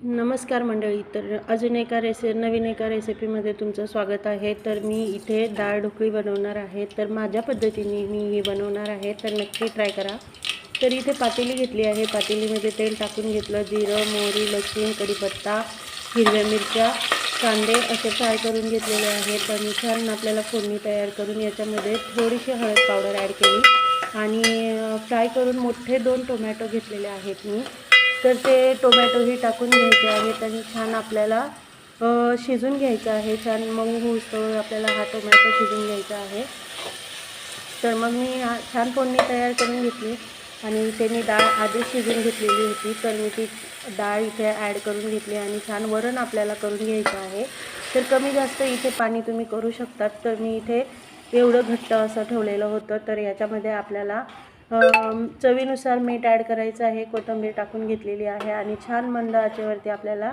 नमस्कार मंडळी. तर अजून एका नवीन एका रेसिपीमध्ये तुमचं स्वागत आहे. तर मी इथे डाळ ढोकळी बनवणार आहे. तर माझ्या पद्धतीने मी ही बनवणार आहे, तर नक्की ट्राय करा. तर इथे पातेली घेतली आहे. पातेलीमध्ये तेल टाकून घेतलं. जिरं, मोहरी, लसूण, कढीपत्ता, हिरव्या मिरच्या, कांदे असे फ्राय करून घेतलेले आहेत. आणि छान आपल्याला फोडणी तयार करून याच्यामध्ये थोडीशी हळद पावडर ॲड केली आणि फ्राय करून मोठे 2 टोमॅटो घेतलेले आहेत मी. तर ते टोमॅटोही टाकून घ्यायचे आहेत आणि छान आपल्याला शिजून घ्यायचं आहे. छान मऊ होईस्तोवर आपल्याला हा टोमॅटो शिजून घ्यायचा आहे. तर मग मी छान फोडणी तयार करून घेतली आणि इथे मी डाळ आधीच शिजून घेतलेली होती. तर मी ती डाळ इथे ॲड करून घेतली आणि छान वरण आपल्याला करून घ्यायचं आहे. तर कमी जास्त इथे पाणी तुम्ही करू शकतात. तर मी इथे एवढं घट्ट असं ठेवलेलं होतं. तर याच्यामध्ये आपल्याला चवीनुसार मीठ ॲड करायचं आहे. कोथिंबीर टाकून घेतलेली आहे आणि छान मंद आचेवरती आपल्याला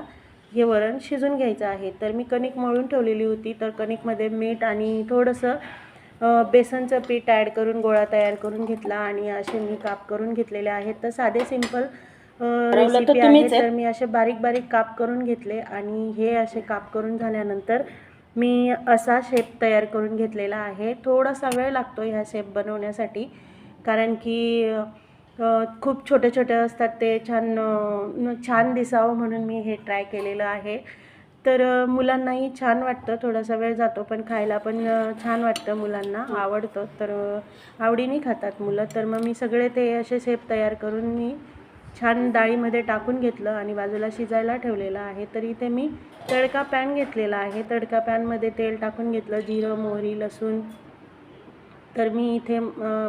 हे वरण शिजून घ्यायचं आहे. तर मी कणिक मळून ठेवलेली होती. तर कणिकमध्ये मीठ आणि थोडंसं बेसनचं पीठ ॲड करून गोळा तयार करून घेतला आणि असे मी काप करून घेतलेले आहेत. तर साधे सिंपल रेसिपी आहे. तर मी असे बारीक बारीक काप करून घेतले आणि हे असे काप करून झाल्यानंतर मी असा शेप तयार करून घेतलेला आहे. थोडासा वेळ लागतो ह्या शेप बनवण्यासाठी, कारण की खूप छोटे छोटे असतात ते छान दिसावं म्हणून मी हे ट्राय केलेलं आहे. तर मुलांनाही छान वाटतं. थोडासा वेळ जातो पण खायला पण छान वाटतं, मुलांना आवडतं. तर आवडीने खातात मुलं. तर मग मी सगळे ते असे शेप तयार करून मी छान डाळीमध्ये टाकून घेतलं आणि बाजूला शिजायला ठेवलेलं आहे. तर इथे मी तडका पॅन घेतलेला आहे. तडका पॅनमध्ये तेल टाकून घेतलं. जिरं, मोहरी, लसूण. तर मी इथे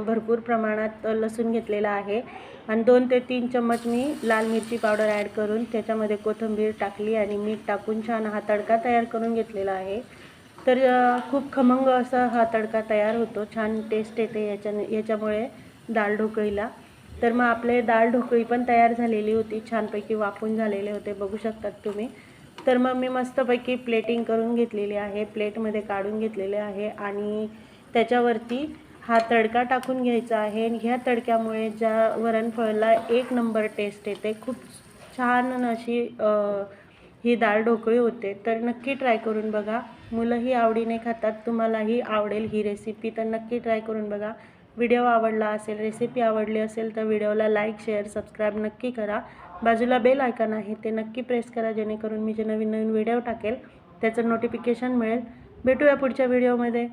भरपूर प्रमाणात लसूण घेतलेला आहे आणि 2 ते 3 चम्मच मी लाल मिरची पावडर ॲड करून त्याच्यामध्ये कोथिंबीर टाकली आणि मीठ टाकून छान हा तडका तयार करून घेतलेला आहे. तर खूप खमंग असा हा तडका तयार होतो. छान टेस्ट येते याच्यामुळे डाळ ढोकळीला. तर मग आपले डाळ ढोकळी पण तयार झालेली होती. छानपैकी वाफून झालेले होते, बघू शकतात तुम्ही. तर मग मी मस्तपैकी प्लेटिंग करून घेतलेली आहे. प्लेटमध्ये काढून घेतलेले आहे आणि त्याच्यावरती हा तडका टाकून घ्यायचा आहे. आणि ह्या तडक्यामुळे ज्या वरणफळला एक नंबर टेस्ट येते. खूप छान अशी ही डाळ ढोकळी होते. तर नक्की ट्राय करून बघा. मुलंही आवडीने खातात. तुम्हालाही आवडेल ही रेसिपी, तर नक्की ट्राय करून बघा. व्हिडिओ आवडला असेल, रेसिपी आवडली असेल तर व्हिडिओला लाईक, शेअर, सबस्क्राईब नक्की करा. बाजूला बेल आयकॉन आहे ते नक्की प्रेस करा, जेणेकरून मी जे नवीन नवीन व्हिडिओ टाकेल त्याचं नोटिफिकेशन मिळेल. भेटूया पुढच्या व्हिडिओमध्ये.